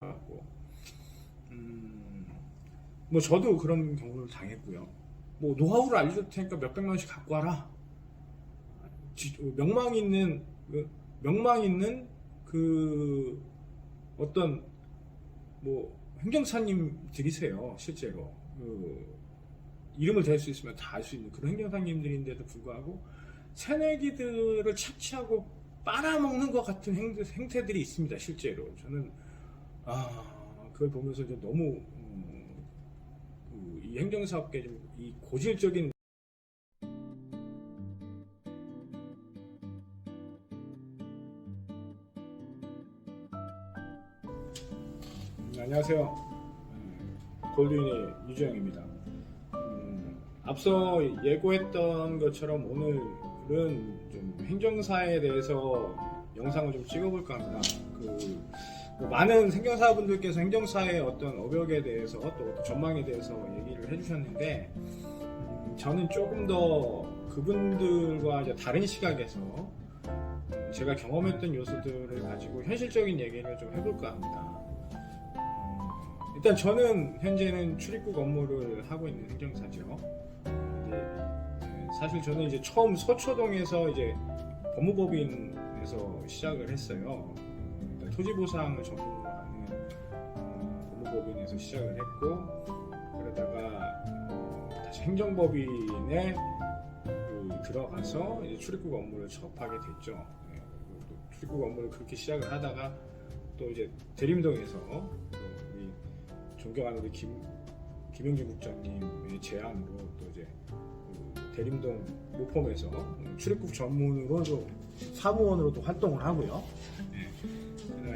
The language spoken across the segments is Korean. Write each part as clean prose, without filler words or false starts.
하고, 뭐 저도 그런 경우를 당했고요. 뭐 노하우를 알려줄 테니까 몇백만 원씩 갖고 와라. 명망 있는 명망 있는 그 어떤 뭐 행정사님들이세요. 실제로 이름을 댈 수 있으면 다 알 수 있는 그런 행정사님들인데도 불구하고 새내기들을 착취하고 빨아먹는 것 같은 행태들이 있습니다. 실제로 저는 그걸 보면서 이제 너무 이 행정사업계 좀 이 고질적인. 안녕하세요. 골드윈의 유주영입니다. 앞서 예고했던 것처럼 오늘은 좀 행정사에 대해서 영상을 좀 찍어볼까 합니다. 뭐 많은 행정사분들께서 행정사의 어떤 어벽에 대해서 또 전망에 대해서 얘기를 해주셨는데, 저는 조금 더 그분들과 이제 다른 시각에서 제가 경험했던 요소들을 가지고 현실적인 얘기를 좀 해볼까 합니다. 일단 저는 현재는 출입국 업무를 하고 있는 행정사죠. 사실 저는 이제 처음 서초동에서 이제 법무법인에서 시작을 했어요. 토지보상을 전문으로 하는 법무법인에서 시작을 했고, 그러다가 다시 행정법인에 들어가서 이제 출입국 업무를 접하게 됐죠. 출입국 업무를 그렇게 시작을 하다가 또 이제 대림동에서 우리 존경하는 우리 김영진 국장님의 제안으로 또 이제 대림동 로펌에서 출입국 전문으로도 사무원으로도 활동을 하고요.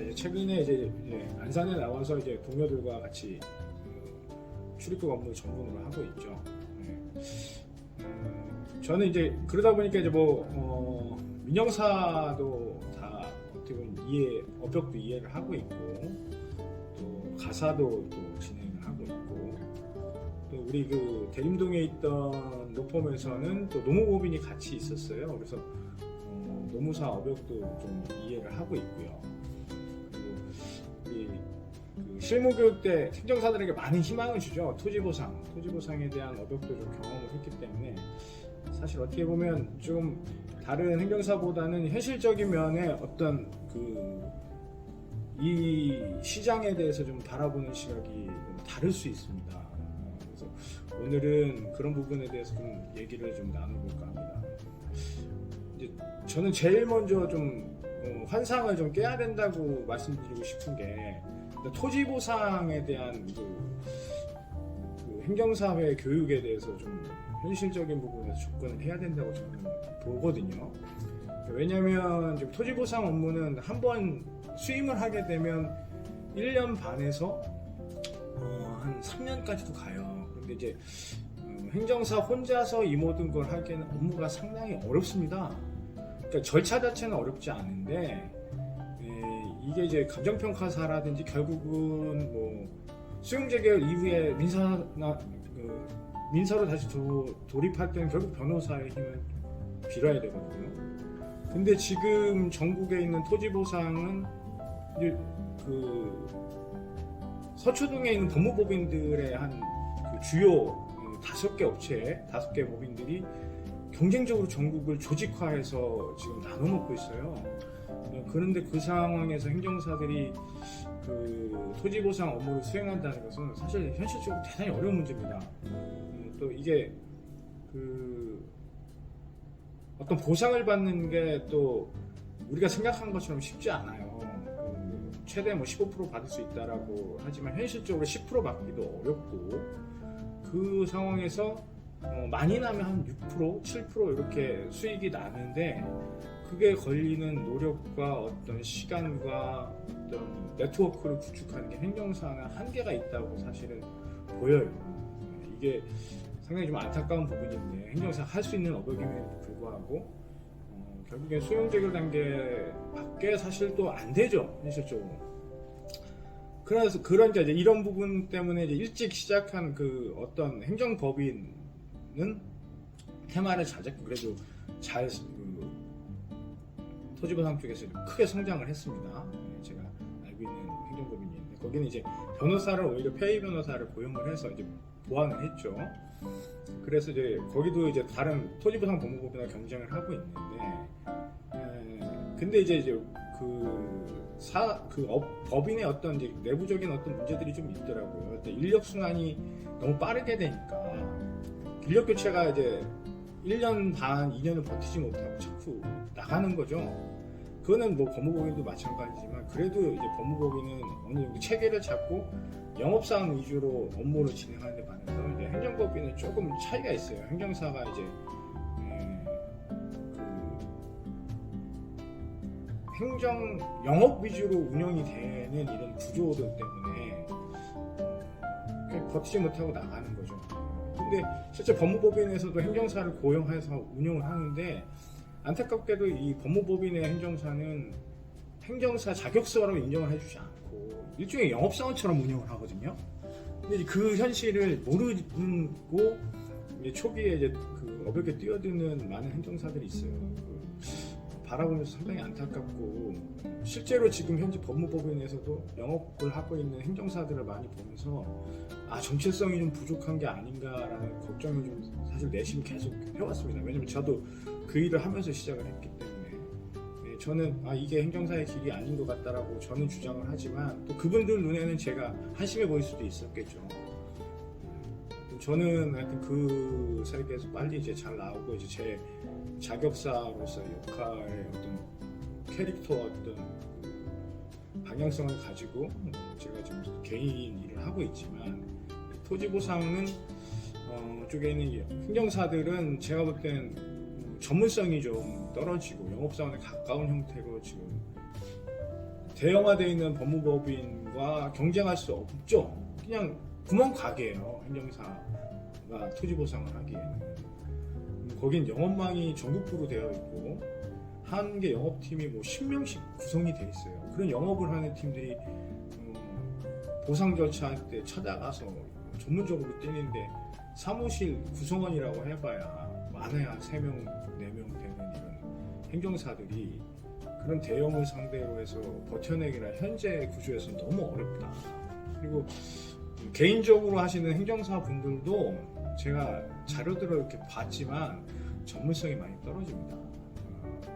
이제 최근에 이제 안산에 나와서 이제 동료들과 같이 출입국 업무 전문으로 하고 있죠. 저는 이제 그러다 보니까 이제 민영사도 다 어떻게 보면 어벽도 이해를 하고 있고, 또 가사도 또 진행을 하고 있고, 또 우리 그 대림동에 있던 로펌에서는 또 노무법인이 같이 있었어요. 그래서 노무사 어벽도 좀 이해를 하고 있고요. 그리고 우리 실무교육 때 행정사들에게 많은 희망을 주죠. 토지보상에 대한 어벽도 좀 경험을 했기 때문에, 사실 어떻게 보면 좀 다른 행정사보다는 현실적인 면의 어떤 이 시장에 대해서 좀 바라보는 시각이 좀 다를 수 있습니다. 그래서 오늘은 그런 부분에 대해서 좀 얘기를 좀 나눠볼까 합니다. 이제 저는 제일 먼저 좀 환상을 좀 깨야 된다고 말씀드리고 싶은 게, 토지보상에 대한 그 행정사회 교육에 대해서 좀 현실적인 부분에서 접근을 해야 된다고 저는 보거든요. 왜냐하면 지금 토지보상 업무는 한번 수임을 하게 되면 1년 반에서 한 3년까지도 가요. 그런데 이제 행정사 혼자서 이 모든 걸 하기에는 업무가 상당히 어렵습니다. 그러니까 절차 자체는 어렵지 않은데, 이게 이제 감정평가사라든지 결국은 뭐 수용재결 이후에 민사로 다시 돌입할 때는 결국 변호사의 힘을 빌어야 되거든요. 근데 지금 전국에 있는 토지보상은 이제 서초동에 있는 법무법인들의 한 주요 5개 업체, 5개 법인들이 경쟁적으로 전국을 조직화해서 지금 나눠먹고 있어요. 그런데 그 상황에서 행정사들이 토지보상 업무를 수행한다는 것은 사실 현실적으로 대단히 어려운 문제입니다. 또 이게 어떤 보상을 받는 게 또 우리가 생각한 것처럼 쉽지 않아요. 최대 15% 받을 수 있다라고 하지만 현실적으로 10% 받기도 어렵고, 그 상황에서 많이 나면 한 6%, 7% 이렇게 수익이 나는데, 그게 걸리는 노력과 어떤 시간과 어떤 네트워크를 구축하는 게 행정사는 한계가 있다고 사실은 보여요. 이게 상당히 좀 안타까운 부분인데, 행정사 할 수 있는 어벽임에도 불구하고 결국엔 수용재결 단계밖에 사실 또 안 되죠, 현실적으로. 그래서 이제 이런 부분 때문에 이제 일찍 시작한 어떤 행정법인은 테마를 잘 잡고 그래도 잘 토지보상 쪽에서 크게 성장을 했습니다. 제가 알고 있는 행정법인인데, 거기는 이제 변호사를 오히려 폐의 변호사를 고용을 해서 이제 보완을 했죠. 그래서 이제 거기도 이제 다른 토지보상 법무법이나 경쟁을 하고 있는데, 근데 이제 법인의 어떤 이제 내부적인 어떤 문제들이 좀 있더라고요. 인력 순환이 너무 빠르게 되니까 인력 교체가 이제 1년 반, 2년을 버티지 못하고 자꾸 나가는 거죠. 그거는 뭐 법무법인도 마찬가지지만 그래도 이제 법무법인은 어느 정도 체계를 잡고 영업사항 위주로 업무를 진행하는 데 반해서 이제 행정법인은 조금 차이가 있어요. 행정사가 이제 행정 영업 위주로 운영이 되는 이런 구조들 때문에 버티지 못하고 나가는 거죠. 근데 실제 법무법인에서도 행정사를 고용해서 운영을 하는데 안타깝게도 이 법무법인의 행정사는 행정사 자격서로 인정을 해주지 않고 일종의 영업사원처럼 운영을 하거든요. 근데 그 현실을 모르고 초기에 이제 그 어벽에 뛰어드는 많은 행정사들이 있어요. 바라보면서 상당히 안타깝고, 실제로 지금 현재 법무법인에서도 영업을 하고 있는 행정사들을 많이 보면서 정체성이 좀 부족한 게 아닌가라는 걱정을 좀 사실 내심 계속 해왔습니다. 왜냐면 저도 그 일을 하면서 시작을 했기 때문에 저는 이게 행정사의 길이 아닌 것 같다라고 저는 주장을 하지만 또 그분들 눈에는 제가 한심해 보일 수도 있었겠죠. 저는 하여튼 그 세계에서 빨리 이제 잘 나오고 이제 제 자격사로서의 역할의 어떤 캐릭터 어떤 방향성을 가지고 제가 지금 개인 일을 하고 있지만, 토지보상은 쪽에 있는 행정사들은 제가 볼 때는 전문성이 좀 떨어지고 영업사원에 가까운 형태로 지금 대형화되어 있는 법무법인과 경쟁할 수 없죠. 그냥 구멍가게예요. 행정사가 토지보상을 하기에는. 거긴 영업망이 전국구로 되어 있고 한 개 영업팀이 뭐 10명씩 구성이 되어 있어요. 그런 영업을 하는 팀들이 보상 절차할 때 찾아가서 전문적으로 뛰는데 사무실 구성원이라고 해봐야 많아야 3명, 4명 되는 이런 행정사들이 그런 대형을 상대로 해서 버텨내기나 현재 구조에서 너무 어렵다. 그리고 개인적으로 하시는 행정사 분들도 제가 자료들을 이렇게 봤지만 전문성이 많이 떨어집니다.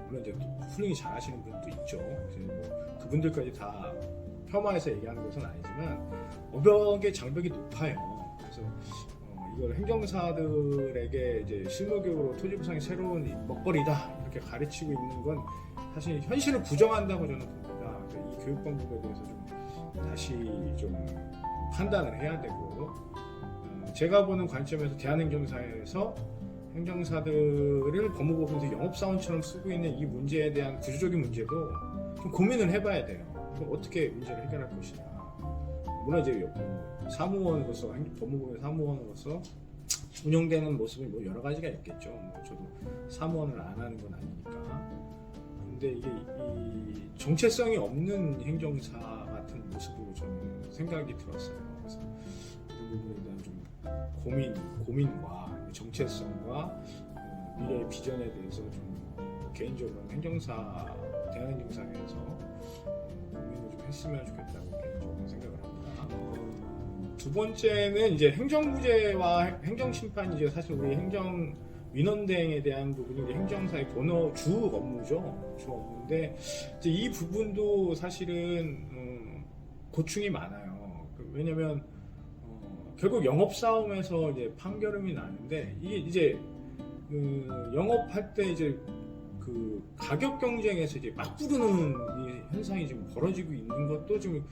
물론 이제 훌륭히 잘하시는 분도 있죠. 이제 뭐 그분들까지 다 폄하해서 얘기하는 것은 아니지만 어벽의 장벽이 높아요. 그래서 이걸 행정사들에게 이제 실무교육으로 토지보상이 새로운 먹거리다 이렇게 가르치고 있는 건 사실 현실을 부정한다고 저는 봅니다. 이 교육 방법에 대해서 좀 다시 좀 판단을 해야 되고, 제가 보는 관점에서 대한행정사에서 행정사들을 법무법인에서 영업사원처럼 쓰고 있는 이 문제에 대한 구조적인 문제도 좀 고민을 해봐야 돼요. 어떻게 문제를 해결할 것이냐. 물론 이제 사무원으로서 법무법인 사무원으로서 운영되는 모습이 뭐 여러 가지가 있겠죠. 저도 사무원을 안 하는 건 아니니까. 근데 이게 이 정체성이 없는 행정사 같은 모습으로 저는 생각이 들었어요. 그래서 이런 부분에 대한 좀 고민과 정체성과 미래의 비전에 대해서 좀 개인적으로 대한행정사에서 고민을 좀 했으면 좋겠다고 개인적으로 생각을 합니다. 두 번째는 이제 행정구제와 행정심판이 이제 사실 우리 행정민원대행에 대한 부분이 이제 행정사의 주 업무죠. 주 업무인데 이제 이 부분도 사실은 고충이 많아요. 왜냐면 결국 영업싸움에서 이제 판결음이 나는데, 이게 이제 영업할 때 이제 그 가격 경쟁에서 이제 막 부르는 이 현상이 지금 벌어지고 있는 것도 좀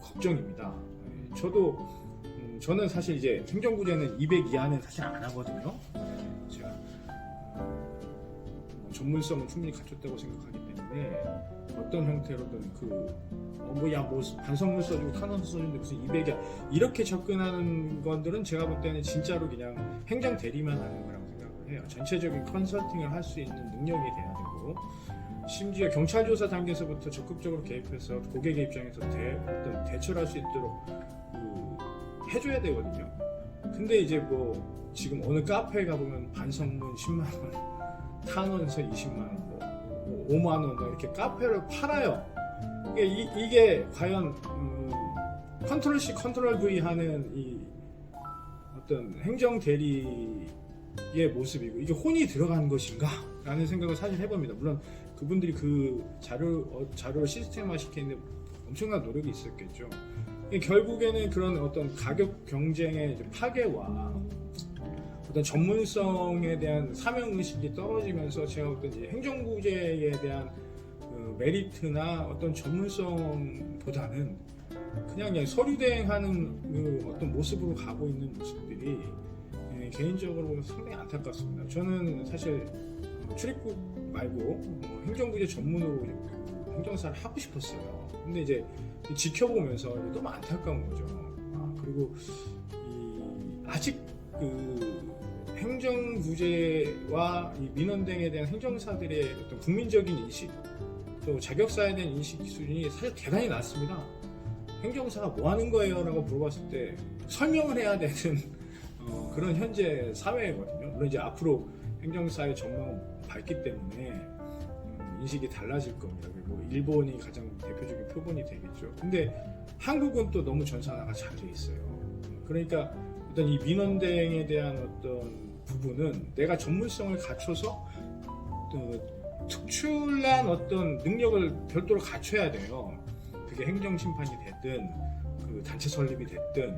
걱정입니다. 저는 사실 이제 행정구제는 200 이하는 사실 안 하거든요. 제가 전문성을 충분히 갖췄다고 생각하기 때문에 어떤 형태로든 뭐 반성문 써주고 탄원서 써주는데 무슨 200이야 이렇게 접근하는 것들은 제가 볼 때는 진짜로 그냥 행정 대리만 하는 거라고 생각을 해요. 전체적인 컨설팅을 할 수 있는 능력이 돼야 되고, 심지어 경찰 조사 단계에서부터 적극적으로 개입해서 고객의 입장에서 어떤 대처를 할 수 있도록 해줘야 되거든요. 근데 이제 뭐 지금 어느 카페에 가보면 반성문 10만 원, 탄원서 20만 원, 뭐 5만 원 이렇게 카페를 팔아요. 이게 과연 컨트롤 C, 컨트롤 V 하는 이 어떤 행정 대리의 모습이고 이게 혼이 들어간 것인가? 라는 생각을 사실 해봅니다. 물론 그분들이 그 자료를 시스템화 시키는데 엄청난 노력이 있었겠죠. 결국에는 그런 어떤 가격 경쟁의 파괴와 어떤 전문성에 대한 사명의식이 떨어지면서 제가 어떤 행정부제에 대한 메리트나 어떤 전문성보다는 그냥 서류 대행하는 그 어떤 모습으로 가고 있는 모습들이 개인적으로 상당히 안타깝습니다. 저는 사실 출입국 말고 행정부제 전문으로 행정사를 하고 싶었어요. 근데 이제 지켜보면서 너무 안타까운 거죠. 그리고 아직 그 행정부제와 이 민원등에 대한 행정사들의 어떤 국민적인 인식, 또 자격사에 대한 인식 수준이 사실 대단히 낮습니다. 행정사가 뭐 하는 거예요? 라고 물어봤을 때 설명을 해야 되는 그런 현재 사회거든요. 물론 이제 앞으로 행정사의 전망은 밝기 때문에 인식이 달라질 겁니다. 그리고 일본이 가장 대표적인 표본이 되겠죠. 근데 한국은 또 너무 전산화가 잘 돼 있어요. 그러니까 어떤 이 민원대행에 대한 어떤 부분은 내가 전문성을 갖춰서 특출난 어떤 능력을 별도로 갖춰야 돼요. 그게 행정심판이 됐든 그 단체 설립이 됐든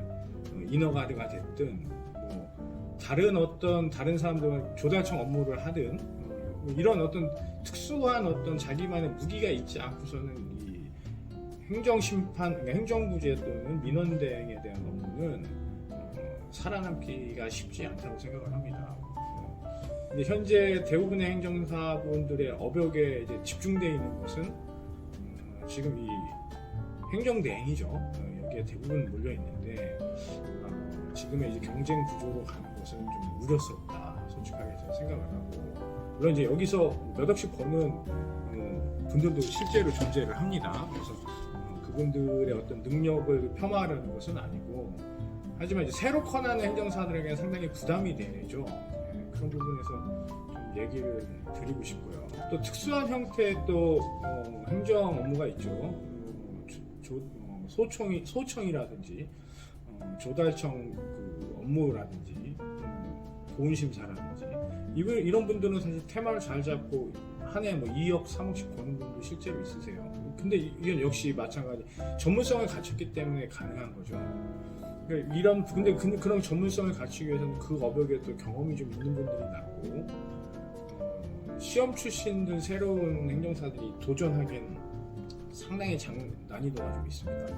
인허가가 됐든 뭐 다른 사람들과 조달청 업무를 하든 이런 어떤 특수한 어떤 자기만의 무기가 있지 않고서는 이 행정심판, 그러니까 행정부제 또는 민원대행에 대한 업무는 살아남기가 쉽지 않다고 생각을 합니다. 근데 현재 대부분의 행정사분들의 업역에 이제 집중되어 있는 것은 지금 이 행정대행이죠. 여기에 대부분 몰려 있는데 지금의 이제 경쟁 구조로 가는 것은 좀 우려스럽다. 솔직하게 저는 생각을 하고. 물론 이제 여기서 몇 억씩 버는 분들도 실제로 존재를 합니다. 그래서 그분들의 어떤 능력을 폄하하려는 것은 아니고, 하지만 이제 새로 커나는 행정사들에게 상당히 부담이 되죠. 그런 부분에서 좀 얘기를 드리고 싶고요. 또 특수한 형태의 또 행정 업무가 있죠. 소청이라든지 조달청 그 업무라든지 보훈심사라든지 이런 분들은 사실 테마를 잘 잡고 한 해 뭐 2억, 3억씩 버는 분도 실제로 있으세요. 근데 이건 역시 마찬가지 전문성을 갖췄기 때문에 가능한 거죠. 근데 그런 전문성을 갖추기 위해서는 그 업역에 또 경험이 좀 있는 분들이 낫고 시험 출신들 새로운 행정사들이 도전하기엔 상당히 난이도가 좀 있습니다.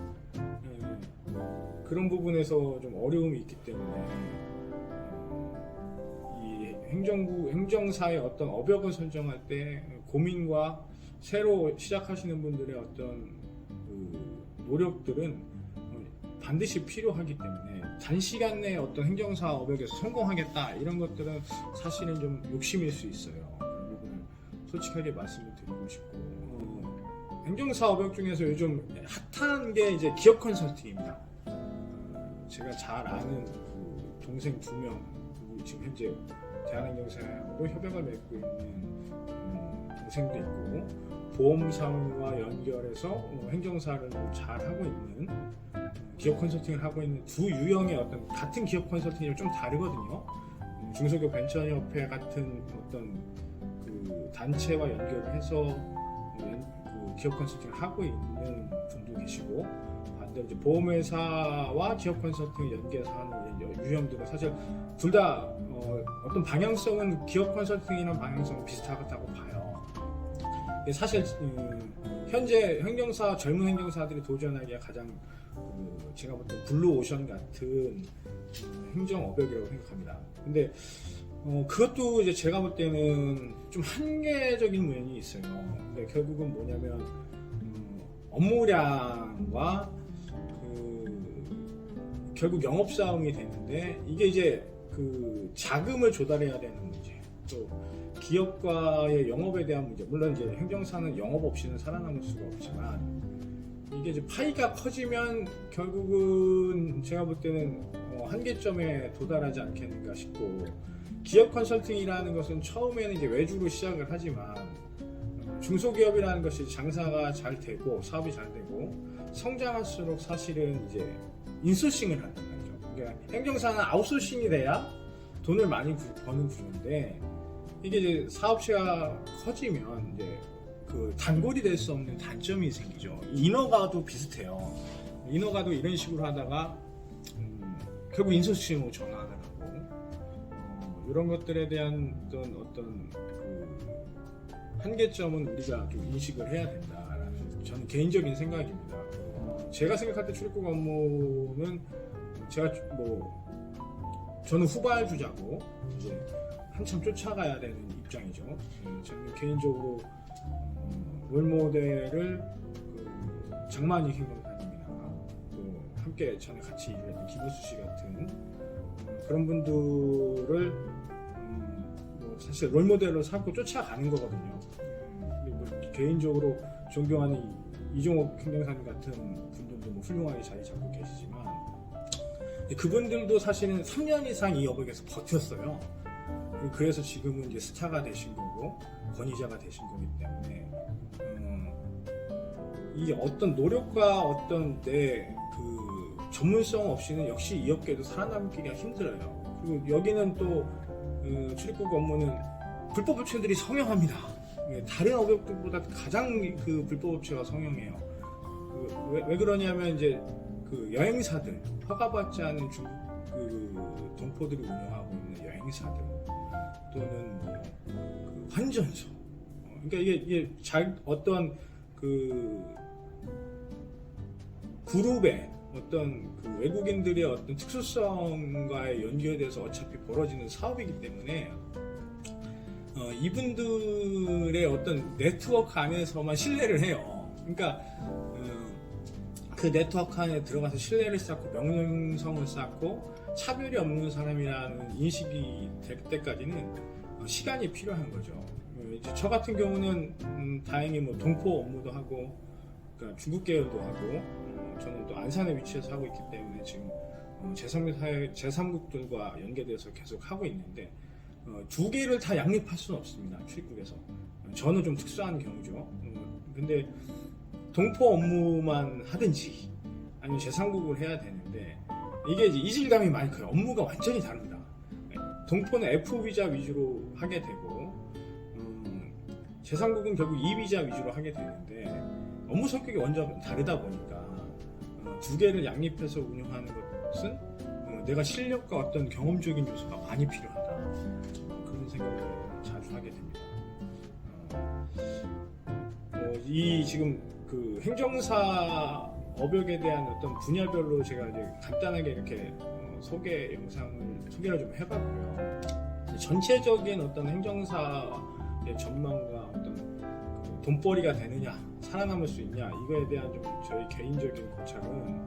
그런 부분에서 좀 어려움이 있기 때문에 이 행정사의 어떤 업역을 선정할 때 고민과 새로 시작하시는 분들의 어떤 그 노력들은 반드시 필요하기 때문에 단시간 내에 어떤 행정사 업역에서 성공하겠다 이런 것들은 사실은 좀 욕심일 수 있어요. 그런 부분을 솔직하게 말씀을 드리고 싶고 행정사 업역 중에서 요즘 핫한 게 이제 기업 컨설팅입니다. 제가 잘 아는 그 동생 2명 지금 현재 대한행정사하고 협약을 맺고 있는 동생도 있고 보험사와 연결해서 행정사를 잘 하고 있는 기업 컨설팅을 하고 있는 두 유형의 어떤 같은 기업 컨설팅이 좀 다르거든요. 중소기업 벤처협회 같은 어떤 그 단체와 연결을 해서 그 기업 컨설팅을 하고 있는 분도 계시고 반대로 이제 보험회사와 기업 컨설팅을 연계해서 하는 유형들은 사실 둘 다 어떤 방향성은 기업 컨설팅이랑 방향성은 비슷하다고 봐요. 사실 현재 젊은 행정사들이 도전하기에 가장 제가 볼 때 블루오션 같은 행정 업역이라고 생각합니다. 근데 그것도 이제 제가 볼 때는 좀 한계적인 면이 있어요. 근데 결국은 뭐냐면 업무량과 결국 영업 싸움이 되는데 이게 이제 그 자금을 조달해야 되는 문제, 또 기업과의 영업에 대한 문제. 물론 이제 행정사는 영업 없이는 살아남을 수가 없지만 이게 이제 파이가 커지면 결국은 제가 볼 때는 한계점에 도달하지 않겠는가 싶고, 기업 컨설팅이라는 것은 처음에는 이제 외주로 시작을 하지만 중소기업이라는 것이 장사가 잘 되고 사업이 잘 되고 성장하고 성장할수록 사실은 이제 인소싱을 한단 말이죠. 그러니까 행정사는 아웃소싱이 돼야 돈을 많이 버는 구조인데 이게 이제 사업체가 커지면 이제 그 단골이 될 수 없는 단점이 생기죠. 인허가도 비슷해요. 인허가도 이런 식으로 하다가 결국 인소싱으로 전환을 하고 이런 것들에 대한 어떤 그 한계점은 우리가 좀 인식을 해야 된다라는 저는 개인적인 생각입니다. 제가 생각할 때 출입국 업무는 제가 저는 후발주자고 이제 한참 쫓아가야 되는 입장이죠. 저는 개인적으로 롤모델을 장만희 행정사님이나 또 함께 전에 같이 일했던 김우수 씨 같은 그런 분들을 사실 롤모델로 삼고 쫓아가는 거거든요. 개인적으로 존경하는 이종옥 행정사님 같은 분들도 훌륭하게 자리 잡고 계시지만 그분들도 사실은 3년 이상 이 업역에서 버텼어요. 그래서 지금은 이제 스타가 되신 거고 권위자가 되신 거기 때문에 이 어떤 노력과 어떤 내 그 전문성 없이는 역시 이 업계도 살아남기가 힘들어요. 그리고 여기는 또 출입국 업무는 불법 업체들이 성행합니다. 다른 업역들보다 가장 그 불법 업체가 성행해요. 왜 그러냐면 이제 그 여행사들 허가받지 않은 중국 그 동포들이 운영하고 있는 여행사들 또는 그 환전소. 그러니까 이게 어떤 그 그룹의 어떤 그 외국인들의 어떤 특수성과의 연결돼서 어차피 벌어지는 사업이기 때문에 이분들의 어떤 네트워크 안에서만 신뢰를 해요. 그러니까 그 네트워크 안에 들어가서 신뢰를 쌓고 명령성을 쌓고 차별이 없는 사람이라는 인식이 될 때까지는 시간이 필요한 거죠. 이제 저 같은 경우는 다행히 동포 업무도 하고 그러니까 중국 계열도 하고 저는 또 안산에 위치해서 하고 있기 때문에 지금 제3국들과 연계돼서 계속 하고 있는데 두 개를 다 양립할 수는 없습니다. 출입국에서. 저는 좀 특수한 경우죠. 근데 동포 업무만 하든지 아니면 제3국을 해야 되는데 이게 이제 이질감이 많이 커요. 업무가 완전히 다릅니다. 동포는 F비자 위주로 하게 되고 제3국은 결국 E비자 위주로 하게 되는데 업무 성격이 완전 다르다 보니까 두 개를 양립해서 운영하는 것은 내가 실력과 어떤 경험적인 요소가 많이 필요하다. 그런 생각을 자주 하게 됩니다. 이 지금 그 행정사 업역에 대한 어떤 분야별로 제가 이제 간단하게 이렇게 소개를 좀 해봤고요. 전체적인 어떤 행정사의 전망과 어떤 그 돈벌이가 되느냐, 살아남을 수 있냐 이거에 대한 좀 저희 개인적인 고찰은